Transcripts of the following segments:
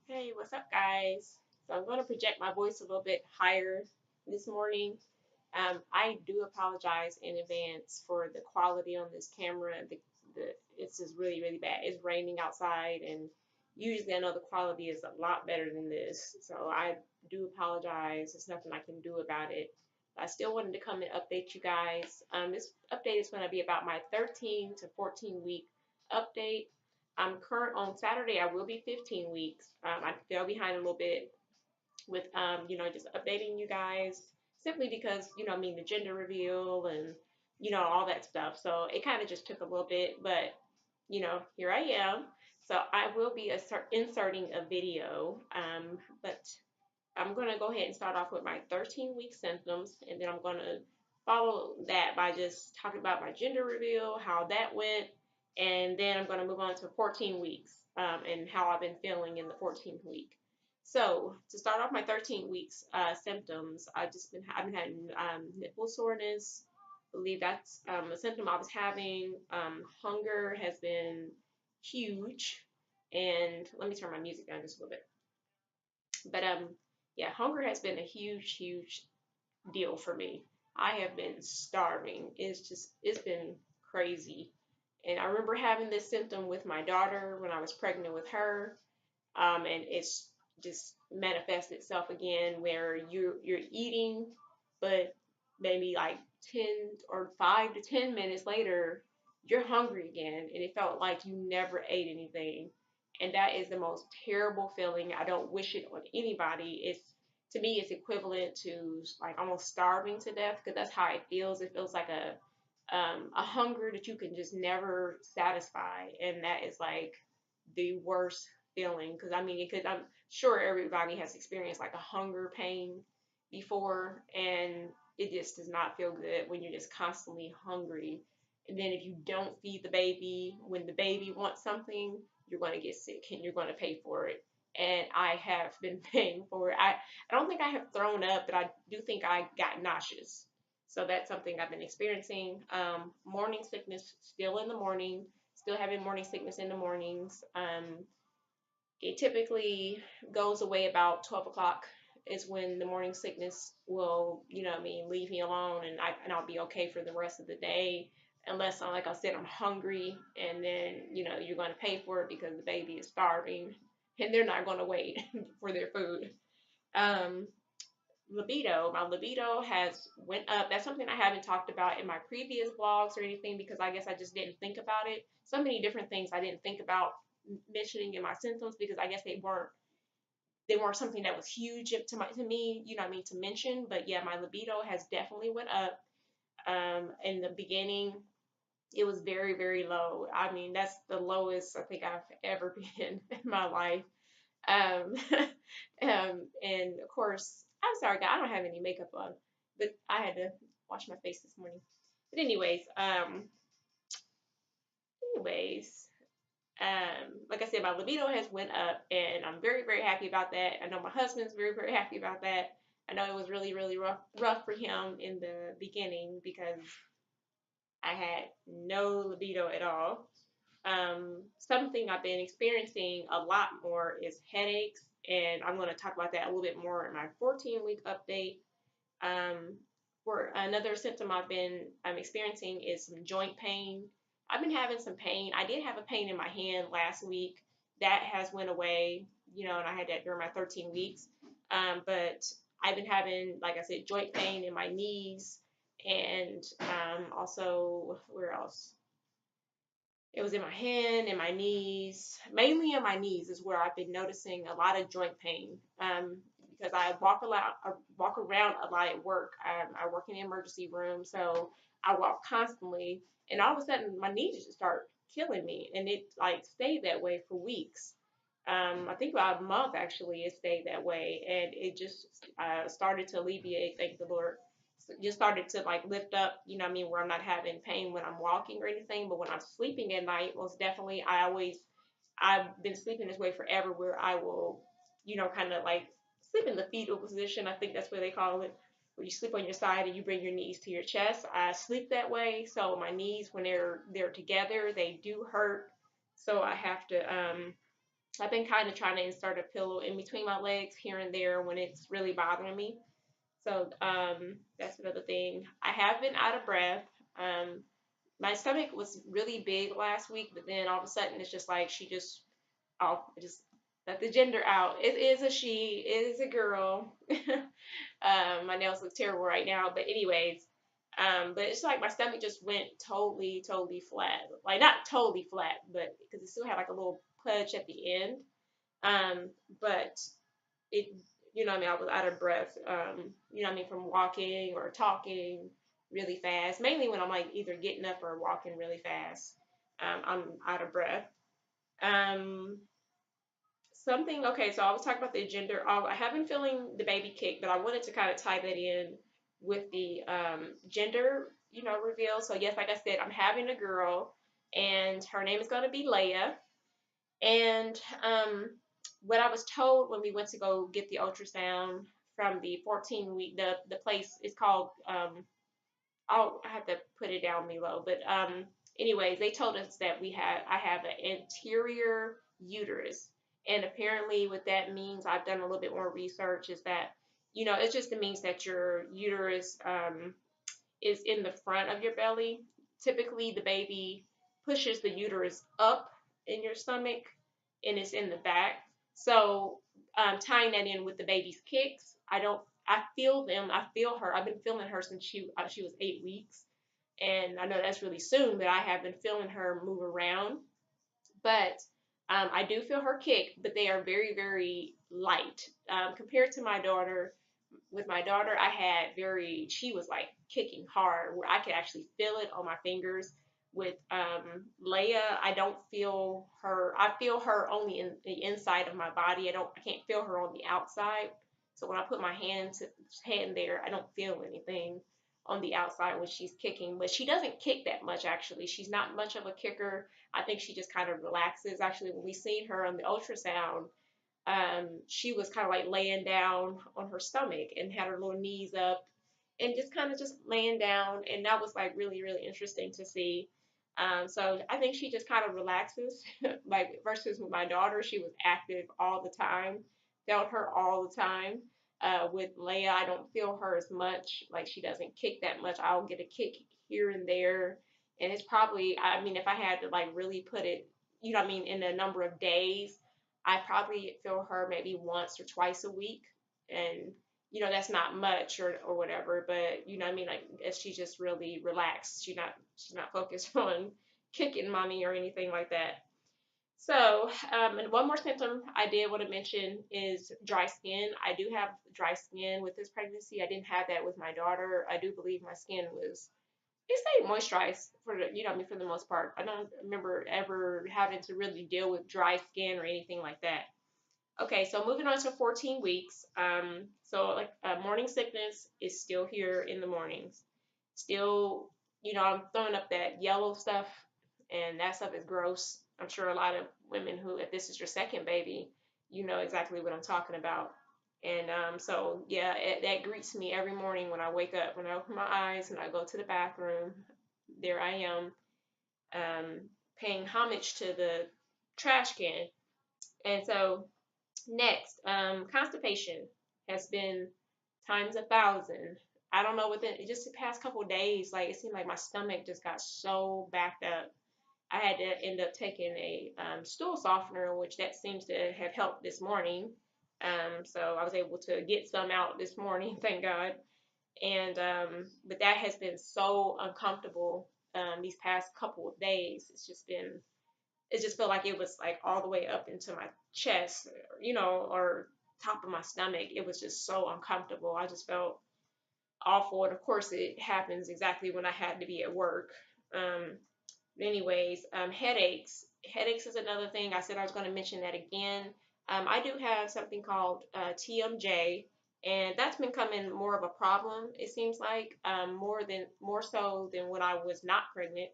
Hey, what's up, guys? So I'm going to project my voice a little bit higher this morning. I do apologize in advance for the quality on this camera. It's just really, really bad. It's raining outside, and usually I know the quality is a lot better than this. So I do apologize. There's nothing I can do about it. I still wanted to come and update you guys. This update is going to be about my 13 to 14 week update. I'm current on Saturday. I will be 15 weeks. I fell behind a little bit with just updating you guys simply because the gender reveal and all that stuff. So it kind of just took a little bit, but here I am. So I will be inserting a video, but I'm going to go ahead and start off with my 13-week symptoms, and then I'm going to follow that by just talking about my gender reveal, how that went, and then I'm going to move on to 14 weeks and how I've been feeling in the 14th week. So to start off my 13 weeks symptoms, I've been having nipple soreness. I believe that's a symptom I was having. Hunger has been huge, and let me turn my music down just a little bit. But yeah, hunger has been a huge, huge deal for me. I have been starving. It's been crazy. And I remember having this symptom with my daughter when I was pregnant with her. And it's just manifested itself again where you're eating, but maybe like 10 or 5 to 10 minutes later, you're hungry again, and it felt like you never ate anything. And that is the most terrible feeling. I don't wish it on anybody. It's to me, it's equivalent to like almost starving to death because that's how it feels. It feels like a hunger that you can just never satisfy, and that is like the worst feeling because because I'm sure everybody has experienced like a hunger pain before, and it just does not feel good when you're just constantly hungry. And then if you don't feed the baby when the baby wants something, you're going to get sick and you're going to pay for it. And I have been paying for it. I don't think I have thrown up, but I do think I got nauseous. So that's something I've been experiencing. Morning sickness still in the morning, still having morning sickness in the mornings. It typically goes away about 12 o'clock is when the morning sickness will, leave me alone, and I'll be okay for the rest of the day. Unless, like I said, I'm hungry, and then you're going to pay for it because the baby is starving, and they're not going to wait for their food. Um, my libido has went up. That's something I haven't talked about in my previous vlogs or anything because I guess I just didn't think about it. So many different things I didn't think about mentioning in my symptoms because I guess they weren't something that was huge to me, to mention. But yeah, my libido has definitely went up. In the beginning, it was very, very low. That's the lowest I think I've ever been in my life. Um, and of course, I'm sorry, guys, I don't have any makeup on, but I had to wash my face this morning. But anyways, like I said, my libido has went up, and I'm very, very happy about that. I know my husband's very, very happy about that. I know it was really, really rough for him in the beginning because I had no libido at all. Something I've been experiencing a lot more is headaches, and I'm going to talk about that a little bit more in my 14-week update. Um, for another symptom I'm experiencing is some joint pain. I've been having some pain. I did have a pain in my hand last week. That has went away, and I had that during my 13 weeks. But I've been having, like I said, joint pain in my knees, and also where else? It was in my hand and my knees. Mainly in my knees is where I've been noticing a lot of joint pain. Because I walk a lot, I walk around a lot at work. I work in the emergency room, so I walk constantly. And all of a sudden, my knees just start killing me, and it like stayed that way for weeks. I think about a month actually, it stayed that way, and it just started to alleviate. Thank the Lord, just started to like lift up, where I'm not having pain when I'm walking or anything, but when I'm sleeping at night, most definitely, I've been sleeping this way forever, where I will, kind of like sleep in the fetal position. I think that's what they call it, where you sleep on your side and you bring your knees to your chest. I sleep that way, so my knees, when they're together, they do hurt. So I have to I've been kind of trying to insert a pillow in between my legs here and there when it's really bothering me. So that's another thing. I have been out of breath. Um, my stomach was really big last week, but then all of a sudden it's just like she just oh just let the gender out. It is a she. It is a girl. My nails look terrible right now, but anyways, but it's like my stomach just went totally flat. Like not totally flat, but because it still had like a little pudge at the end. Um, but it, what I mean, I was out of breath. What I mean, from walking or talking really fast. Mainly when I'm like either getting up or walking really fast. I'm out of breath. Um, Something, okay, so I was talking about the gender. I have been feeling the baby kick, but I wanted to kind of tie that in with the gender, reveal. So, yes, like I said, I'm having a girl, and her name is going to be Leia. And what I was told when we went to go get the ultrasound from the 14-week, the place is called I have to put it down below. But anyways, they told us that I have an anterior uterus, and apparently what that means, I've done a little bit more research, is that it just means that your uterus is in the front of your belly. Typically, the baby pushes the uterus up in your stomach, and it's in the back. So, tying that in with the baby's kicks, I don't. I feel them. I feel her. I've been feeling her since she was 8 weeks, and I know that's really soon, but I have been feeling her move around. But I do feel her kick, but they are very light compared to my daughter. With my daughter, she was like kicking hard where I could actually feel it on my fingers. With Leia, I don't feel her. I feel her only in the inside of my body. I can't feel her on the outside. So when I put my hand there, I don't feel anything on the outside when she's kicking. But she doesn't kick that much actually. She's not much of a kicker. I think she just kind of relaxes. Actually, when we seen her on the ultrasound, she was kind of like laying down on her stomach and had her little knees up and just kind of just laying down. And that was like really interesting to see. So I think she just kind of relaxes, like versus with my daughter, she was active all the time, felt her all the time. With Leia, I don't feel her as much. Like she doesn't kick that much. I'll get a kick here and there, and it's probably. I mean, if I had to like really put it, what I mean, in a number of days, I probably feel her maybe once or twice a week, and that's not much or whatever, but what I mean, like if she's just really relaxed, she's not focused on kicking mommy or anything like that. So, and one more symptom I did want to mention is dry skin. I do have dry skin with this pregnancy. I didn't have that with my daughter. I do believe my skin it stayed moisturized for the, I mean, for the most part. I don't remember ever having to really deal with dry skin or anything like that. Okay, so moving on to 14 weeks. So like morning sickness is still here in the mornings. Still, I'm throwing up that yellow stuff, and that stuff is gross. I'm sure a lot of women who, if this is your second baby, you know exactly what I'm talking about. And so yeah, that greets me every morning when I wake up. When I open my eyes and I go to the bathroom, there I am, um, paying homage to the trash can. And so next, constipation has been times 1,000. I don't know, within just the past couple of days, like it seemed like my stomach just got so backed up. I had to end up taking a stool softener, which that seems to have helped this morning. So I was able to get some out this morning, thank God. And but that has been so uncomfortable these past couple of days. It just felt like it was like all the way up into my chest, or top of my stomach. It was just so uncomfortable. I just felt awful. And of course, it happens exactly when I had to be at work. Um, anyways, headaches. Headaches is another thing. I said I was going to mention that again. I do have something called TMJ, and that's been becoming more of a problem. It seems like more so than when I was not pregnant.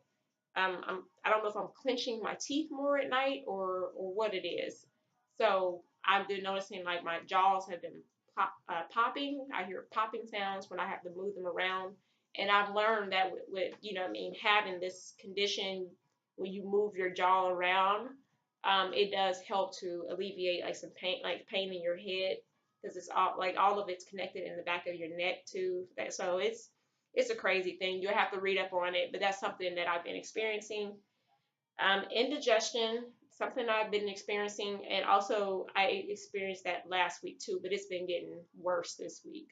I don't know if I'm clenching my teeth more at night or what it is. So I've been noticing like my jaws have been popping. I hear popping sounds when I have to move them around. And I've learned that with having this condition when you move your jaw around, it does help to alleviate like some pain, like pain in your head, because it's all like all of it's connected in the back of your neck too. That so it's a crazy thing. You have to read up on it, but that's something that I've been experiencing. Indigestion, something I've been experiencing, and also I experienced that last week too, but it's been getting worse this week,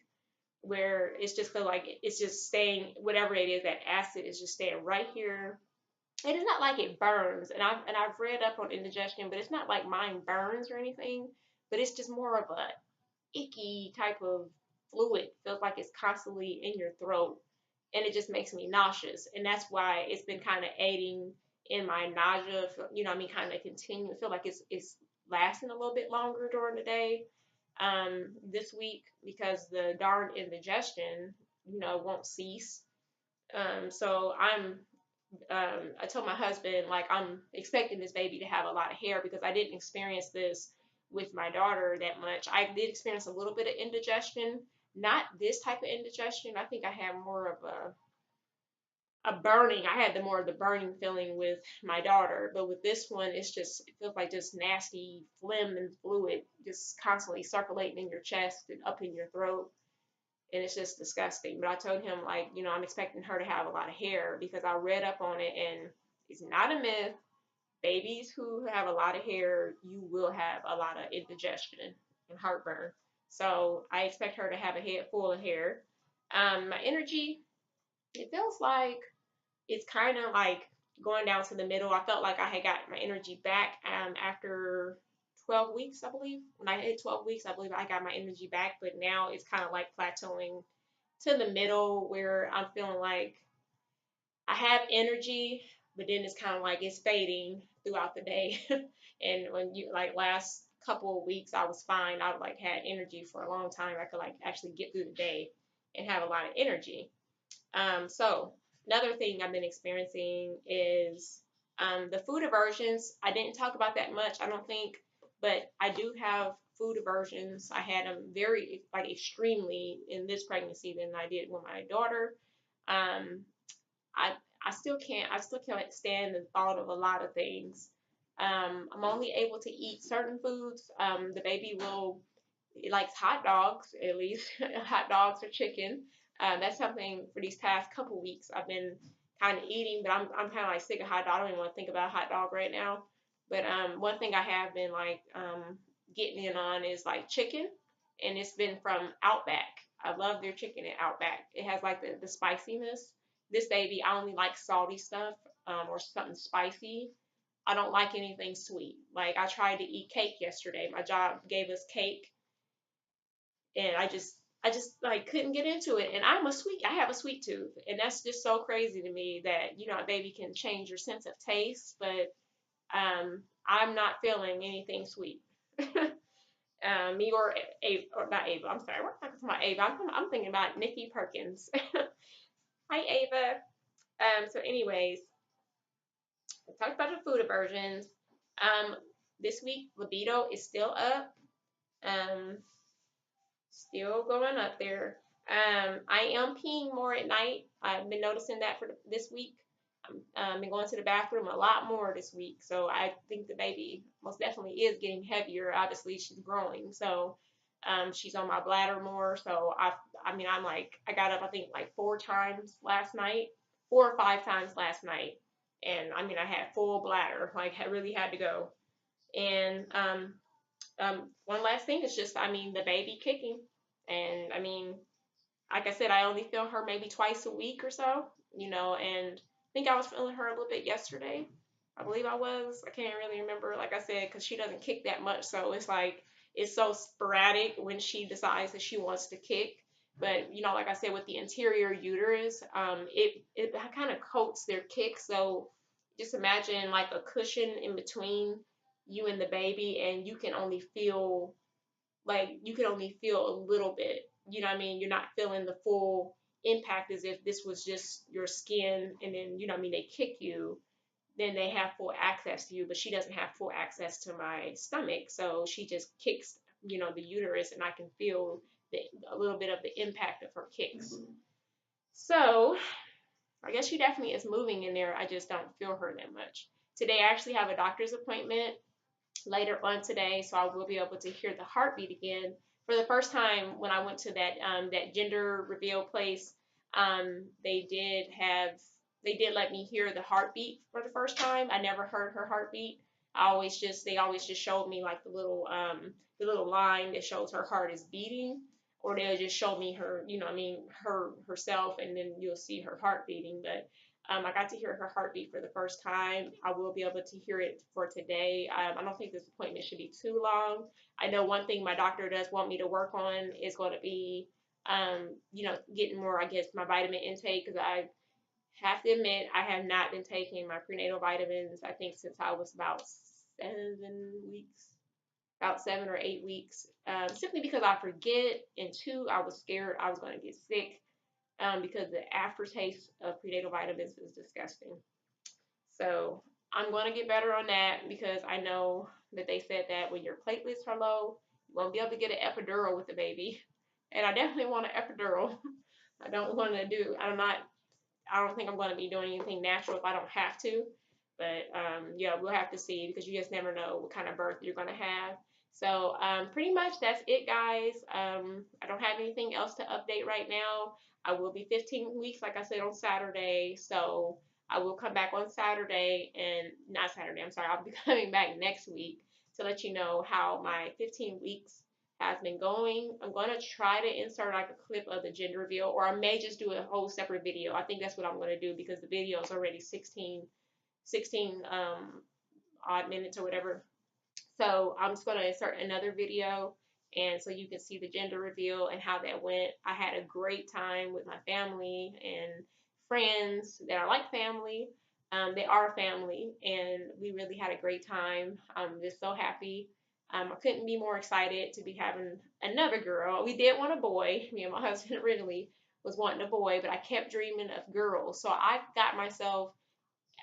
where it's just feel like it's just staying, whatever it is, that acid is just staying right here. And it's not like it burns, and I've read up on indigestion, but it's not like mine burns or anything, but it's just more of a icky type of fluid. Feels like it's constantly in your throat, and it just makes me nauseous. And that's why it's been kind of aiding in my nausea. You know, what I mean, kind of continue. I feel like it's lasting a little bit longer during the day. This week because the darn indigestion, won't cease. So I told my husband, like, I'm expecting this baby to have a lot of hair because I didn't experience this with my daughter that much. I did experience a little bit of indigestion, not this type of indigestion. I think I had more of a burning. I had the more of the burning feeling with my daughter, but with this one, it feels like just nasty phlegm and fluid just constantly circulating in your chest and up in your throat, and it's just disgusting. But I told him, like, I'm expecting her to have a lot of hair because I read up on it, and it's not a myth. Babies who have a lot of hair, you will have a lot of indigestion and heartburn. So I expect her to have a head full of hair. My energy, it feels like it's kind of like going down to the middle. I felt like I had got my energy back after 12 weeks, I believe. When I hit 12 weeks, I believe I got my energy back, but now it's kind of like plateauing to the middle where I'm feeling like I have energy, but then it's kind of like it's fading throughout the day. And when you like last couple of weeks, I was fine. I like had energy for a long time. I could like actually get through the day and have a lot of energy. So another thing I've been experiencing is the food aversions. I didn't talk about that much, I don't think, but I do have food aversions. I had them very, like, extremely in this pregnancy than I did with my daughter. Um, I I still can't stand the thought of a lot of things. I'm only able to eat certain foods. The baby will he likes hot dogs, at least hot dogs or chicken. That's something for these past couple weeks I've been kind of eating, but I'm kind of like sick of hot dog. I don't even want to think about a hot dog right now. But one thing I have been like getting in on is like chicken, and it's been from Outback. I love their chicken at Outback. It has like the spiciness. This baby, I only like salty stuff or something spicy. I don't like anything sweet. Like I tried to eat cake yesterday. My job gave us cake, and I just like couldn't get into it. And I have a sweet tooth, and that's just so crazy to me that a baby can change your sense of taste, but I'm not feeling anything sweet. Me or Ava, or not Ava. I'm sorry, we're talking about Ava. I'm thinking about Nikki Perkins. Hi, Ava. So anyways, we talked about the food aversions. Um, this week libido is still up. Um, Still going up there. I am peeing more at night. I've been noticing that for this week. I've been going to the bathroom a lot more this week. So I think the baby most definitely is getting heavier. Obviously, she's growing. So she's on my bladder more. So I'm like, I got up, I think, like 4 times last night, 4 or 5 times last night. And I had full bladder. Like, I really had to go. And one last thing is just, the baby kicking. And like I said, I only feel her maybe twice a week or so, and I think I was feeling her a little bit yesterday. I believe I was. I can't really remember, like I said, because she doesn't kick that much. So it's like, it's so sporadic when she decides that she wants to kick. But, like I said, with the interior uterus, it kind of coats their kick. So just imagine like a cushion in between you and the baby, and you can only feel a little bit. You know what I mean? You're not feeling the full impact as if this was just your skin, and then, they kick you, then they have full access to you, but she doesn't have full access to my stomach. So she just kicks, the uterus, and I can feel a little bit of the impact of her kicks. So I guess she definitely is moving in there. I just don't feel her that much. Today I actually have a doctor's appointment. later on today, so I will be able to hear the heartbeat again. For the first time, when I went to that gender reveal place, they did let me hear the heartbeat for the first time. I never heard her heartbeat. They always just showed me like the little line that shows her heart is beating, or they'll just show me her, her herself, and then you'll see her heart beating. But I got to hear her heartbeat for the first time. I will be able to hear it for today. I don't think this appointment should be too long. I know one thing my doctor does want me to work on is going to be, getting more, I guess, my vitamin intake, because I have to admit I have not been taking my prenatal vitamins, I think, since I was about 7 weeks, about 7 or 8 weeks, simply because I forget, and two, I was scared I was going to get sick, because the aftertaste of prenatal vitamins is disgusting. So I'm going to get better on that, because I know that they said that when your platelets are low, you won't be able to get an epidural with the baby. And I definitely want an epidural. I don't want to do, I'm not I don't think I'm going to be doing anything natural if I don't have to. But yeah, we'll have to see, because you just never know what kind of birth you're going to have. So pretty much that's it, guys. I don't have anything else to update right now. I will be 15 weeks, like I said, on Saturday. So I will come back on Saturday, and not Saturday, I'm sorry. I'll be coming back next week to let you know how my 15 weeks has been going. I'm going to try to insert like a clip of the gender reveal, or I may just do a whole separate video. I think that's what I'm going to do, because the video is already 16 odd minutes or whatever. So I'm just going to insert another video, and so you can see the gender reveal and how that went. I had a great time with my family and friends that are like family. They are family, and we really had a great time. I'm just so happy. I couldn't be more excited to be having another girl. We did want a boy. Me and my husband originally was wanting a boy, but I kept dreaming of girls. So I got myself,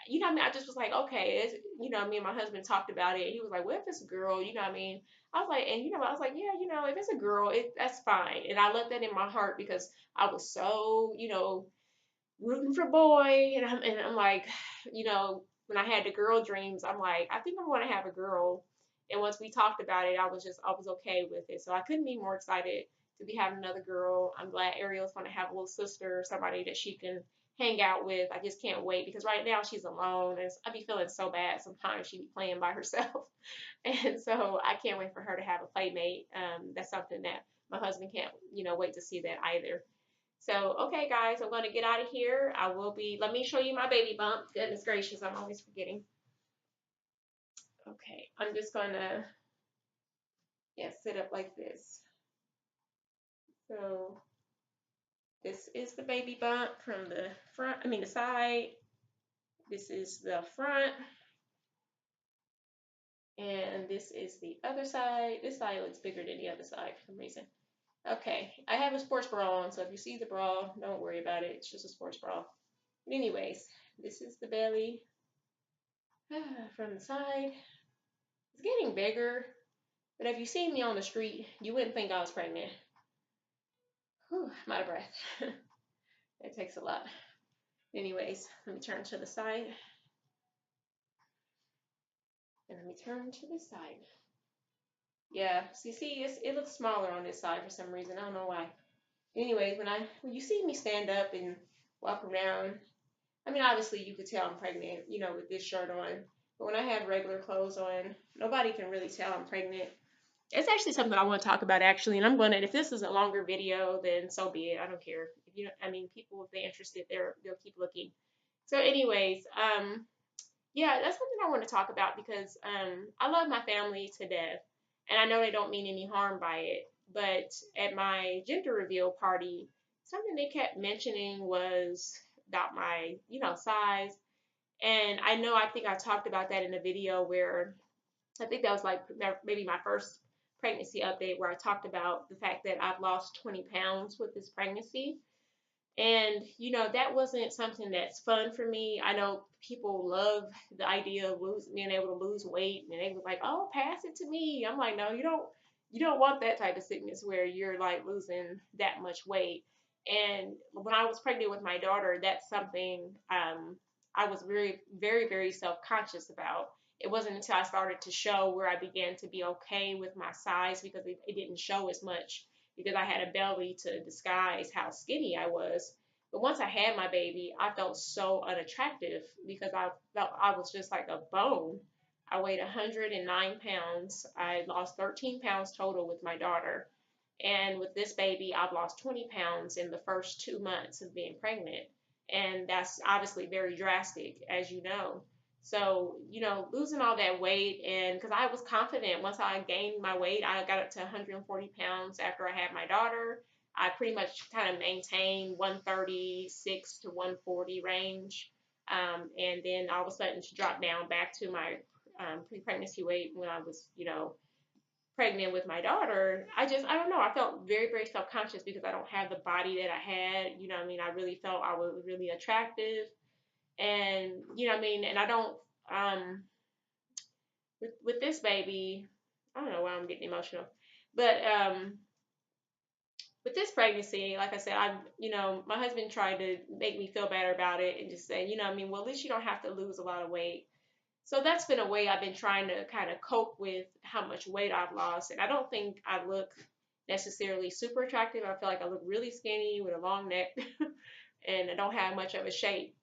what I mean? I just was like, okay, me and my husband talked about it. He was like, well, if it's a girl, you know what I mean? I was like, and I was like, yeah, if it's a girl, that's fine. And I let that in my heart, because I was so, rooting for boy. And I'm like, when I had the girl dreams, I'm like, I think I'm going to have a girl. And once we talked about it, I was okay with it. So I couldn't be more excited to be having another girl. I'm glad Ariel's going to have a little sister, somebody that she can hang out with. I just can't wait, because right now she's alone, and I be feeling so bad sometimes. She be playing by herself, and so I can't wait for her to have a playmate. That's something that my husband can't, wait to see that either. So, okay, guys, I'm going to get out of here. Let me show you my baby bump. Goodness gracious, I'm always forgetting. Okay, I'm just going to, yeah, sit up like this. So, this is the baby bump from the front, the side. This is the front. And this is the other side. This side looks bigger than the other side for some reason. Okay, I have a sports bra on, so if you see the bra, don't worry about it. It's just a sports bra. But anyways, this is the belly from the side. It's getting bigger, but if you see me on the street, you wouldn't think I was pregnant. Whew, I'm out of breath. It takes a lot. Anyways, let me turn to the side. And let me turn to the side. Yeah, it looks smaller on this side for some reason. I don't know why. Anyways, when you see me stand up and walk around, obviously you could tell I'm pregnant, with this shirt on. But when I have regular clothes on, nobody can really tell I'm pregnant. It's actually something I want to talk about, actually, and I'm going to. If this is a longer video, then so be it. I don't care. If people, if they're interested, they'll keep looking. So, anyways, yeah, that's something I want to talk about, because I love my family to death, and I know they don't mean any harm by it. But at my gender reveal party, something they kept mentioning was about my, size. And I think I talked about that in a video where I think that was like maybe my first pregnancy update, where I talked about the fact that I've lost 20 pounds with this pregnancy. And, that wasn't something that's fun for me. I know people love the idea of being able to lose weight, and they was like, oh, pass it to me. I'm like, no, you don't want that type of sickness where you're like losing that much weight. And when I was pregnant with my daughter, that's something I was very, very, very self conscious about. It wasn't until I started to show where I began to be okay with my size, because it didn't show as much because I had a belly to disguise how skinny I was. But once I had my baby, I felt so unattractive because I felt I was just like a bone. I weighed 109 pounds. I lost 13 pounds total with my daughter. And with this baby, I've lost 20 pounds in the first 2 months of being pregnant. And that's obviously very drastic, as you know. So, losing all that weight, and because I was confident once I gained my weight, I got up to 140 pounds after I had my daughter. I pretty much kind of maintained 136 to 140 range. And then all of a sudden to drop down back to my pre-pregnancy weight when I was, pregnant with my daughter. I don't know, I felt very, very self-conscious because I don't have the body that I had. What I mean, I really felt I was really attractive. And, what I mean, and I don't, with this baby, I don't know why I'm getting emotional, but, with this pregnancy, like I said, my husband tried to make me feel better about it and just say, what I mean, well, at least you don't have to lose a lot of weight. So that's been a way I've been trying to kind of cope with how much weight I've lost. And I don't think I look necessarily super attractive. I feel like I look really skinny with a long neck and I don't have much of a shape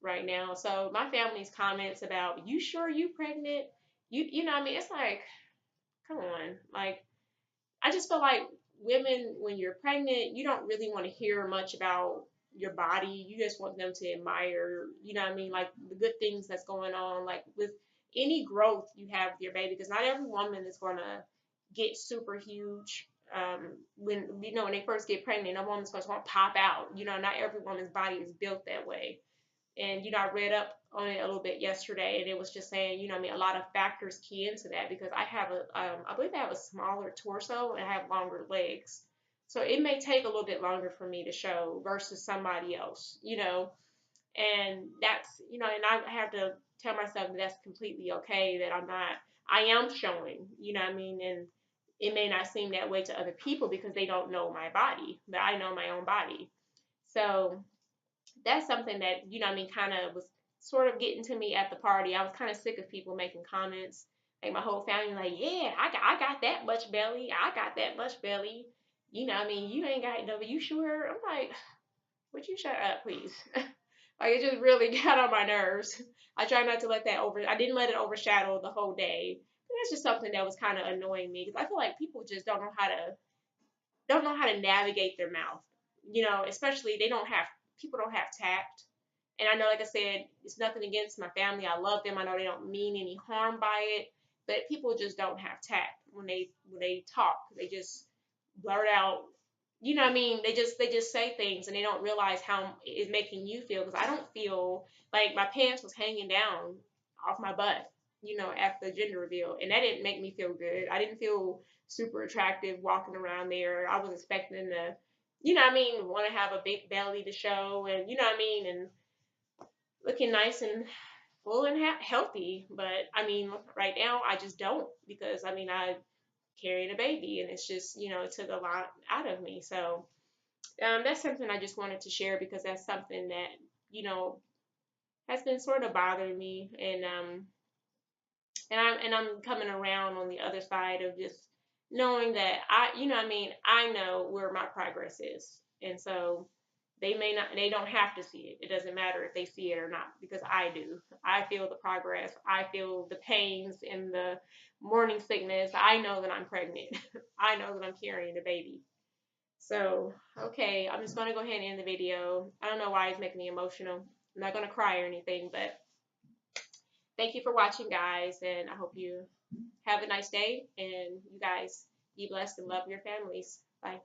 right now. So my family's comments about, you sure you pregnant? I mean, it's like, come on. Like, I just feel like women, when you're pregnant, you don't really want to hear much about your body. You just want them to admire, what I mean, like the good things that's going on, like with any growth you have with your baby, because not every woman is going to get super huge. When they first get pregnant, no woman's going to want to pop out. Not every woman's body is built that way. And, I read up on it a little bit yesterday, and it was just saying, I mean, a lot of factors key into that because I believe I have a smaller torso and I have longer legs. So it may take a little bit longer for me to show versus somebody else, and that's, and I have to tell myself that that's completely okay, that I am showing, what I mean, and it may not seem that way to other people because they don't know my body, but I know my own body. So, that's something that, I mean, kind of was sort of getting to me at the party. I was kind of sick of people making comments. Like my whole family, like, yeah, I got that much belly. I got that much belly. I mean, you ain't got no, you sure? I'm like, would you shut up, please? Like, it just really got on my nerves. I try not to let I didn't let it overshadow the whole day. But that's just something that was kind of annoying me because I feel like people just don't know how to navigate their mouth. Especially people don't have tact. And I know, like I said, it's nothing against my family. I love them. I know they don't mean any harm by it, but people just don't have tact when they talk. They just blurt out. What I mean? They just say things and they don't realize how it's making you feel. Because I don't feel like my pants was hanging down off my butt. After the gender reveal, and that didn't make me feel good. I didn't feel super attractive walking around there. I was expecting to, what I mean, want to have a big belly to show, and what I mean, and looking nice and full and healthy. But I mean, right now I just don't because I mean I carrying a baby and it's just it took a lot out of me. So that's something I just wanted to share because that's something that you know has been sort of bothering me, and I'm coming around on the other side of just knowing that what I mean, I know where my progress is. And so they don't have to see it. It doesn't matter if they see it or not because I do. I feel the progress. I feel the pains and the morning sickness. I know that I'm pregnant. I know that I'm carrying a baby. So, okay, I'm just going to go ahead and end the video. I don't know why it's making me emotional. I'm not going to cry or anything, but thank you for watching, guys, and I hope you have a nice day, and you guys be blessed and love your families. Bye.